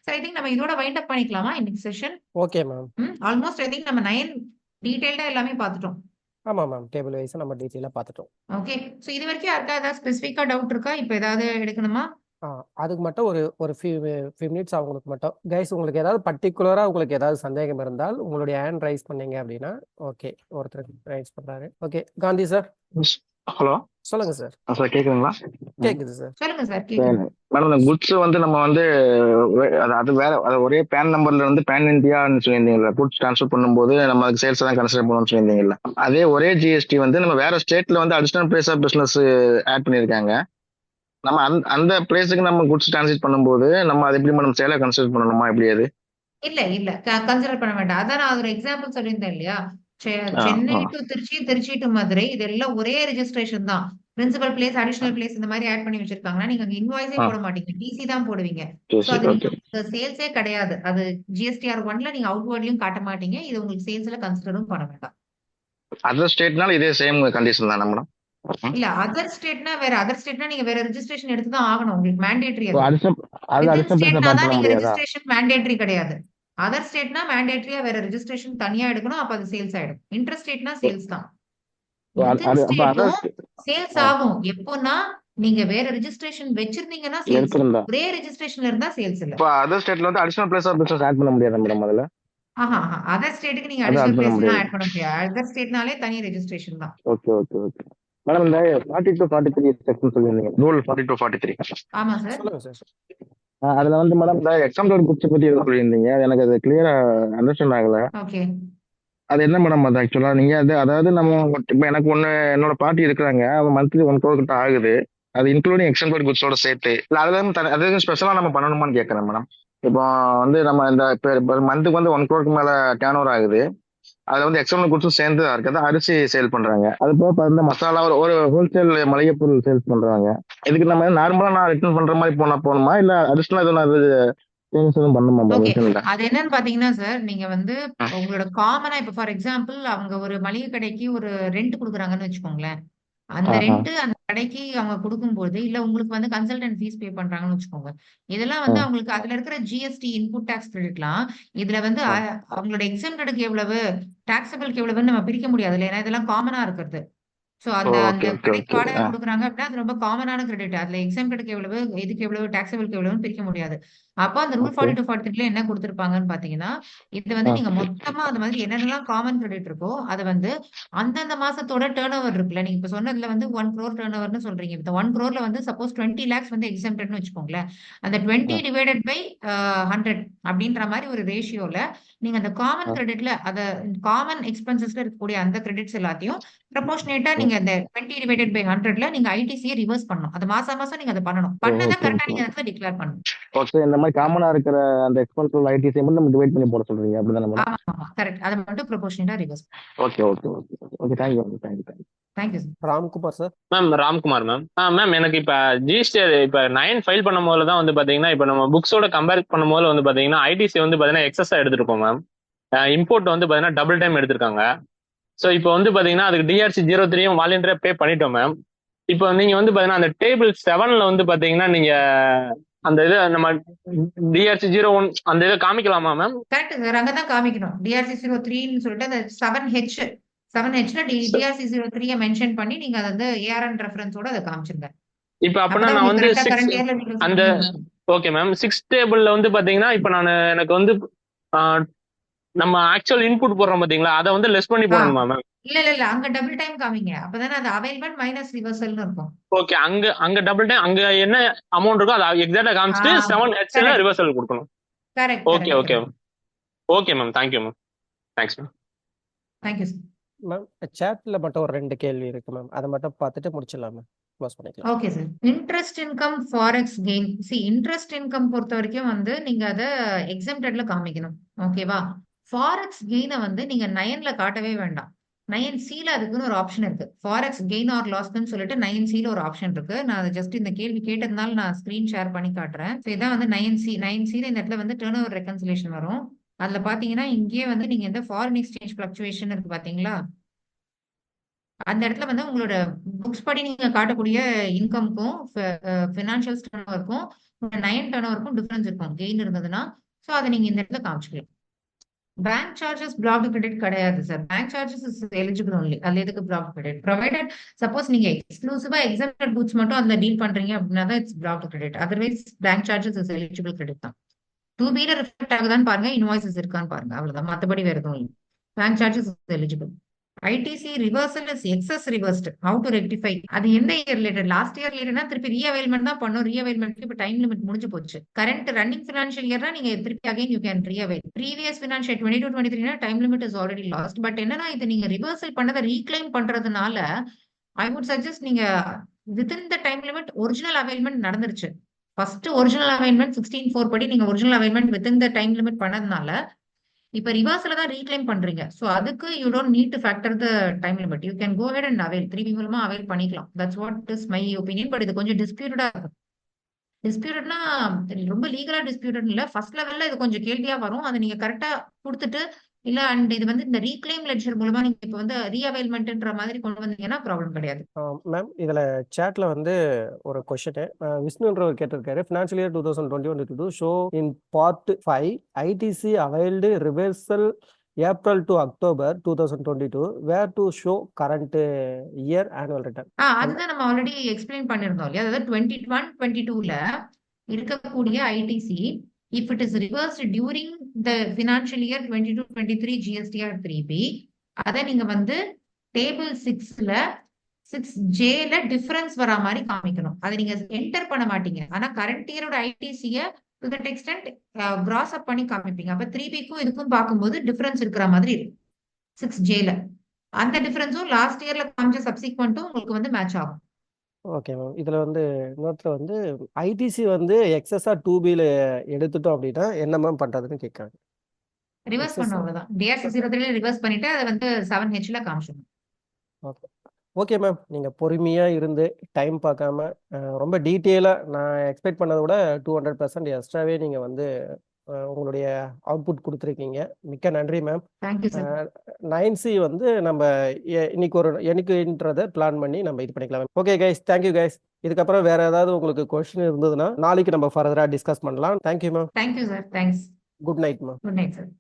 So I think நம்ம இதோட wind up பண்ணிக்கலாமா இன்னைக்கு session? Okay ma'am. Almost I think நம்ம 9 டீடைல்டா எல்லாமே பார்த்துட்டோம். ஆமா மேம். டேபிள் வைஸா நம்ம டீட்டெயிலா பார்த்துட்டோம். ஓகே. சோ இது வரைக்கும் யாருக்கா ஏதாவது ஸ்பெசிஃபிக்கா டவுட் இருக்கா? இப்ப ஏதாவது எடுக்கணுமா? அதுக்கு மட்டும் ஒரு ஃபியூ மினிட்ஸ் அவங்களுக்கு மட்டும் கைஸ், உங்களுக்கு ஏதாவது பர்டிகுலரா உங்களுக்கு ஏதாவது சந்தேகம் இருந்தால் உங்களுடைய ஹேண்ட் ரைஸ் பண்ணீங்க அப்படின்னா ஓகே. ஒருத்தர் ரைஸ் பண்றாரு. Okay Gandhi sir. ஹலோ சொல்லுங்க சார். சார் கேக்குதுங்களா? கேக்குது சார். சொல்லுங்க சார் கேக்குது. மேடம் இந்த குட்ஸ் வந்து நம்ம வந்து அது வேற அது ஒரே பேன் நம்பர்ல இருந்து பேன் இந்தியான்னு சொல்லியிருந்தீங்கல்ல, குட்ஸ் ட்ரான்ஸ்ஃபர் பண்ணும்போது நம்ம அதுக்கு சேல்ஸ் தான் கன்சிடர் பண்ணணும்னு சொல்லியிருந்தீங்கல்ல, அதே ஒரே ஜிஎஸ்டி வந்து நம்ம வேற ஸ்டேட்ல வந்து additional place of business add பண்ணியிருக்காங்க. நம்ம அந்த பிளேஸுக்கு நம்ம குட்ஸ் டிரான்ஸ்லேட் பண்ணும்போது நம்ம அது எப்படி மேடம் சேலை கன்சிடர் பண்ணணுமா, எப்படி அது? இல்ல கன்சிடர் பண்ண வேண்டாம். அதான் நான் ஒரு எக்ஸாம்பிள் சொல்லியிருந்தேன் இல்லையா? சென்னை டு திருச்சி, திருச்சி டு மதுரை, இதெல்லாம் ஒரே ரெஜிஸ்ட்ரேஷன் தான். பிரின்சிபல் பிளேஸ், அடிஷனல் பிளேஸ் இந்த மாதிரி ஆட் பண்ணி வச்சிருக்காங்கன்னா நீங்க இன்வாய்ஸே போட மாட்டீங்க, டிசி தான் போடுவீங்க. சோ அது நீங்க சேல்ஸே கிடையாது. அது ஜிஎஸ்டிஆர் 1ல நீங்க அவுட்வர்ட்லயும் காட்ட மாட்டீங்க. இது உங்களுக்கு சேல்ஸ்ல கன்சிடரும் பண்ண வேண்டாம். அதர் ஸ்டேட்னால இதே சேம் கண்டிஷன் தான் மேடம்? இல்ல அதர் ஸ்டேட்னா வேற, அதர் ஸ்டேட்னா நீங்க வேற ரெஜிஸ்ட்ரேஷன் எடுத்து தான் ஆகணும். உங்களுக்கு மேண்டேட்டரி நீங்க ரெஜிஸ்ட்ரேஷன் மேண்டேட்டரி கிடையாது. அதர் ஸ்டேட்னா மேண்டேட்டரியா வேற ரெஜிஸ்ட்ரேஷன் தனியா எடுக்கணும். அப்ப அது சேல்ஸ் ஆயிடும். இன்டர் ஸ்டேட்னா சேல்ஸ் தான். சேல்ஸ் ஆகும் எப்போனா நீங்க வேற ரெஜிஸ்ட்ரேஷன் வச்சிருந்தீங்கன்னா சேல்ஸ். ஒரே ரெஜிஸ்ட்ரேஷன்ல இருந்தா சேல்ஸ் இல்ல. இப்ப அதர் ஸ்டேட்ல வந்து additional place of business add பண்ண முடியாது மேடம் அதுல? அதர் ஸ்டேட்டுக்கு நீங்க அடிஷனல் பிளேஸ் ஆட் பண்ண முடியாது. அதர் ஸ்டேட்னாலே தனி ரெஜிஸ்ட்ரேஷன் தான். Okay okay okay madam. இந்த 40 to 43 செக்ஷன் சொல்லிருந்தீங்க, ரூல் 40 to 43. ஆமா சார். சொல்லுங்க சார். அதுல வந்து மேடம் இந்த எக்ஸாம்பிள் குட்ஸ் பத்தி எதுவும் சொல்லியிருந்தீங்க, எனக்கு அது கிளியரா அண்டர்ஸ்டாண்ட் ஆகல. ஓகே. அது என்ன மேடம் அது ஆக்சுவலா? நீங்க அதாவது நம்ம இப்ப எனக்கு என்னோட பாட்டி இருக்கிறாங்க, அவங்க மந்த்லி 1 crore கிட்ட ஆகுது. அது இன்க்ளூடிங் எக்ஸாம்பிள் குட்ஸோட சேர்த்து இல்ல அதுல ஸ்பெஷலா நம்ம பண்ணணுமான்னு கேட்கறேன் மேடம். இப்போ வந்து நம்ம இந்த மந்த்துக்கு வந்து 1 crore மேல டேர்ன் ஓவர் ஆகுது. அதுல வந்து எக்ஸ்டர்னல் குட்ஸும் சேர்ந்து இருக்குது. அரிசி சேல் பண்றாங்க, அது போக இந்த மசாலா ஒரு ஹோல்சேல் மளிகை பொருள் சேல்ஸ் பண்றாங்க. இதுக்கு நம்ம நார்மலா நான் ரிட்டர்ன் பண்ற மாதிரி போகணுமா, இல்ல அடிஷனலா எதுவும் பண்ணுமா? அது என்னன்னு பாத்தீங்கன்னா சார், நீங்க வந்து உங்களோட காமனா இப்ப ஃபார் எக்ஸாம்பிள் அவங்க ஒரு மளிகை கடைக்கு ஒரு ரெண்ட் கொடுக்குறாங்கன்னு வச்சுக்கோங்களேன். அந்த ரெண்ட் அந்த கடைக்கு அவங்க கொடுக்கும்போது இல்ல உங்களுக்கு வந்து கன்சல்டன்ட் ஃபீஸ் பே பண்றாங்கன்னு வச்சுக்கோங்க. இதெல்லாம் வந்து அவங்களுக்கு அதுல இருக்கிற ஜிஎஸ்டி இன்புட் டாக்ஸ் கிரெடிட்லாம் இதுல வந்து அவங்களோட எக்ஸம்டடுக்கு எவ்வளவு, டாக்ஸபிளுக்கு எவ்வளவுன்னு நம்ம பிரிக்க முடியாது. ஏன்னா இதெல்லாம் காமனா இருக்கிறது. சோ அந்த கடைக்கு வாடகை கொடுக்குறாங்க அப்படின்னா அது ரொம்ப காமனான கிரெடிட். அதுல எக்ஸம்டடுக்கு எவ்வளவு, இதுக்கு எவ்வளவு, டாக்ஸபிளுக்கு எவ்வளவுன்னு பிரிக்க முடியாது. அப்போ அந்த ரூல் 40 to 43 என்ன கொடுத்திருப்பாங்கன்னு பாத்தீங்கன்னா, இது வந்து நீங்க மொத்தமா அந்த மாதிரி என்னென்னலாம் காமன் கிரெடிட் இருக்கோ அது வந்து அந்தந்த மாசத்தோட டேர்ன் ஓவர் இருக்குல்ல, நீங்க இப்ப சொன்னதுல வந்து 1 crore டேர்ன் ஓவர்னு சொல்றீங்க. இந்த 1 crore வந்து சப்போஸ் 20 lakhs வந்து எக்ஸம்டட்னு வச்சுக்கோங்களேன். அந்த 20 டிவைடட் பை 100 அப்படின்ற மாதிரி ஒரு ரேஷியோல நீங்க அந்த காமன் கிரெடிட்ல அத காமன் எக்ஸ்பென்சஸ்ல இருக்கக்கூடிய அந்த கிரெடிட்ஸ் எல்லாத்தையும் ப்ரொபோர்ஷனேட்டா நீங்க அந்த 20 டிவைடட் பை 100ல நீங்க ஐடிசியை ரிவர்ஸ் பண்ணணும். அது மாசம் மாசம் நீங்க அதை பண்ணணும். பண்ணதான் கரெக்டா நீங்க அதை டிக்ளேர் பண்ணணும். ஓகே. இந்த மாதிரி காமனா இருக்கிற அந்த எக்ஸ்பென்சிவ் ஐடிசியை மட்டும் நம்ம டிவைட் பண்ணி போட சொல்றீங்க, அப்படிதானே மேடம்? ஆமா கரெக்ட். அதை மட்டும் ப்ரொபோர்ஷனேட்டா reverse. Okay okay okay okay. Thank you thank you sir. Ramkumar sir. Ma'am Ramkumar ma'am. Ma'am எனக்கு இப்ப ஜிஎஸ்டி இப்ப 9 ஃபைல் பண்ணும் போது தான் வந்து பாத்தீங்கன்னா இப்ப நம்ம புக்ஸோட கம்பேர் பண்ணும் போது வந்து பாத்தீங்கன்னா ஐடிசி வந்து பாத்தீங்கன்னா எக்ஸஸா எடுத்திருக்கோம் மேம். இம்போர்ட் வந்து பாத்தீங்கன்னா டபுள் டைம் எடுத்திருக்காங்க. ஸோ இப்போ வந்து பாத்தீங்கன்னா அதுக்கு டிஆர்சி 03 வாலண்டியரா பே பண்ணிட்டோம் மேம். இப்போ நீங்க வந்து பாத்தீங்கன்னா அந்த டேபிள் 7ல வந்து பாத்தீங்கன்னா நீங்க அந்த இது நம்ம டிஆர்சி 01 அந்த இதை காமிக்கலாமா மேம்? கரெக்ட் சார், அங்கதான் காமிக்கணும். டிஆர்சி 03ன்னு சொல்லிட்டு அந்த 7Hல டிஆர்சி 03 மென்ஷன் பண்ணி நீங்க அதை வந்து ஏஆர்என் ரெஃபரன்ஸோட அதை காமிச்சிருங்க. இப்ப அப்பனா நான் வந்து அந்த ஓகே மேம் 6 டேபிள்ல வந்து பாத்தீங்கன்னா இப்ப எனக்கு வந்து நம்ம ஆக்சுவல் இன்புட் போடுறோம் பாத்தீங்களா, அதை வந்து லெஸ் பண்ணி போடணுமா மேம்? இல்ல அங்க டபுள் டைம் காமிங்க, அப்பதானே அது அவைலபிள் மைனஸ் ரிவர்சல்னு இருக்கும். ஓகே, அங்க டபுள் டைம் அங்க என்ன அமௌண்ட் இருக்கோ அதை எக்ஸாக்ட்டா காமிச்சிட்டு 7Hல ரிவர்சல் கொடுக்கணும். Correct. Okay okay okay ma'am. Thank you ma'am. Thanks ma'am. Thank you sir. Ma'am சாட்ல மட்டும் ஒரு 2 கேள்வி இருக்கு மேம், அதை மட்டும் பார்த்துட்டு முடிச்சிடலாம் மேம். க்ளோஸ் பண்ணிக்கலாம். Okay sir. Interest income forex gain. Interest income பொறுத்த வரைக்கும் வந்து நீங்க அதை எக்ஸம்டட்ல காமிக்கணும். ஓகேவா? ஃபாரெக்ஸ் கெயினை வந்து நீங்க 9ல காட்டவே வேண்டாம். 9Cல அதுக்குன்னு ஒரு ஆப்ஷன் இருக்கு. ஃபாரெக்ஸ் கெயின் ஆர் லாஸ்ன்னு சொல்லிட்டு 9Cல ஒரு ஆப்ஷன் இருக்கு. நான் ஜஸ்ட் இந்த கேள்வி கேட்டதுனால நான் ஸ்கிரீன் ஷேர் பண்ணி காட்டுறேன். இதான் வந்து 9Cல இந்த இடத்துல வந்து டர்ன் ஓவர் ரெக்கன்சிலேஷன் வரும். அதுல பாத்தீங்கன்னா இங்கேயே வந்து நீங்க எந்த ஃபாரின் எக்ஸ்சேஞ்ச் பிளக்சுவேஷன் இருக்கு பாத்தீங்களா, அந்த இடத்துல வந்து உங்களோட புக்ஸ் படி நீங்க காட்டக்கூடிய இன்கம்க்கும் ஃபினான்ஷியல் டர்னோவருக்கும் 9 டர்னோவருக்கும் டிஃபரன்ஸ் இருக்கும் கெயின் இருந்ததுன்னா. ஸோ அதை நீங்க இந்த இடத்துல காமிச்சிக்கலாம். பேங்க் சார்ஜஸ் பிளாக்டு கிரெடிட் கிடையாது sir. Bank charges is eligible only. அதுல எதுக்கு பிளாக் கிரெடிட் ப்ரொவைடட் சப்போஸ் நீங்க எக்ஸ்க்ளூசிவா எக்ஸாம்டட் குட்ஸ் மட்டும் அதுல டீல் பண்றீங்க அப்படின்னா தான் it's blocked credit. Otherwise bank charges is eligible credit தான். 2Bல ரிஃப்ளெக்ட் ஆகுதான்னு பாருங்க, இன்வாய்சஸ் இருக்கான்னு பாருங்க, அவ்வளவுதான். மத்தபடி வேற எதுவும் இல்லை. Bank charges is eligible. ITC reversal is excess reversed. How to rectify? அது எந்த இயர் ரிலேட்டட்? லாஸ்ட் இயர் ரிலேட்டட்னா திருப்பி ரீஅவைல்மெண்ட் தான் பண்ணும். ரீஅவைல்மெண்ட் இப்ப டைம் லிமிட் முடிஞ்சு போச்சு. கரண்ட் ரன்னிங் ஃபினான்ஷியல் இயர்னா நீங்க திருப்பி again you can reavail. Previous financial 22-23 time limit is already lost. But என்னன்னா இது நீங்க ரிவர்சல் பண்ணதை ரீக்ளைம் பண்றதுனால ஐ வுட் சஜஸ்ட் நீங்க within the time limit original availment நடந்துருச்சு. ஃபர்ஸ்ட் ஒரிஜினல் அவைல்மெண்ட் 16(4) படி நீங்க original availment within the time limit பண்ணதுனால இப்ப ரிவர்ஸ்ல தான் ரீக்ளைம் பண்றீங்க. சோ அதுக்கு you don't need to factor the time limit. You can go ahead and avail. 3B மூலமா அவைல் பண்ணிக்கலாம். That's what is my opinion. But இது கொஞ்சம் டிஸ்பியூட்டடா இருக்கும். டிஸ்பியூட்டட்னா ரொம்ப லீகலா டிஸ்பியூட்டட் இல்ல. ஃபர்ஸ்ட் லெவல்ல இது கொஞ்சம் கேள்வியா வரும். அதை நீங்க கரெக்டா கொடுத்துட்டு இல்ல அண்ட் இது வந்து இந்த ரீக்ளைம் லெட்ஜர் மூலமா நீங்க இப்ப வந்து ரீஅவைல்மெண்ட்ன்ற மாதிரி கொண்டு வந்தீங்கன்னா ப்ராப்ளம் கிடையாது. மேம் இதில் சேட்டில் வந்து ஒரு கொஷனு விஷ்ணுன்றவர் கேட்டிருக்காரு. Financial year 2021-22 show in part 5 ITC availed reversal April to October 2022 where to show current year annual return. அதுதான் நம்ம ஆல்ரெடி எக்ஸ்பிளைன் பண்ணிருந்தோம் இல்லையா. அதாவது 21-22ல இருக்கக்கூடிய ITC if it is reversed during the financial year 22-23 GSTR 3B, அதை நீங்க வந்து டேபிள் 6ல 6Jல டிஃபரன்ஸ் வரா மாதிரி காமிக்கணும். அதை நீங்க என்டர் பண்ண மாட்டீங்க. ஆனா கரண்ட் இயரோட ஐடிசிய to that extent gross up பண்ணி காமிப்பீங்க. அப்ப 3Bக்கும் இதுக்கும் பார்க்கும்போது டிஃபரன்ஸ் இருக்கிற மாதிரி இருக்கும் 6Jல. அந்த டிஃபரன்ஸும் லாஸ்ட் இயர்ல காமிச்ச சப்சிக்வெண்ட்டும் உங்களுக்கு வந்து மேட்ச் ஆகும். Okay ma'am. இதில் வந்து இன்னொருத்தர் வந்து ஐடிசி வந்து எக்ஸஸாக 2Bல எடுத்துட்டோம் அப்படின்னா என்ன மேம் பண்ணுறதுன்னு கேட்குறாங்க. ரிவர்ஸ் பண்ண அவ்வளவுதான். DR603 ரிவர்ஸ் பண்ணிட்டு அதை வந்து 7Hல காமிச்சிடணும். Okay okay ma'am. நீங்கள் பொறுமையாக இருந்து டைம் பார்க்காம ரொம்ப டீட்டெயிலாக நான் எக்ஸ்பெக்ட் பண்ணதை விட 200% எக்ஸ்ட்ராவே நீங்கள் வந்து உங்களுடைய அவுட்புட் கொடுத்துருக்கீங்க. மிக்க நன்றி மேம். Thank you sir. 9C வந்து நம்ம எனக்குன்றதை பிளான் பண்ணி நம்ம இது பண்ணிக்கலாம். Okay guys, thank you guys. இதுக்கப்புறம் வேற ஏதாவது உங்களுக்கு கொஸ்டின் இருந்ததுன்னா நாளைக்கு நம்ம ஃபர்தராக டிஸ்கஸ் பண்ணலாம். Thank you ma'am. Thank you sir. Thanks. Good night ma'am. Good night sir.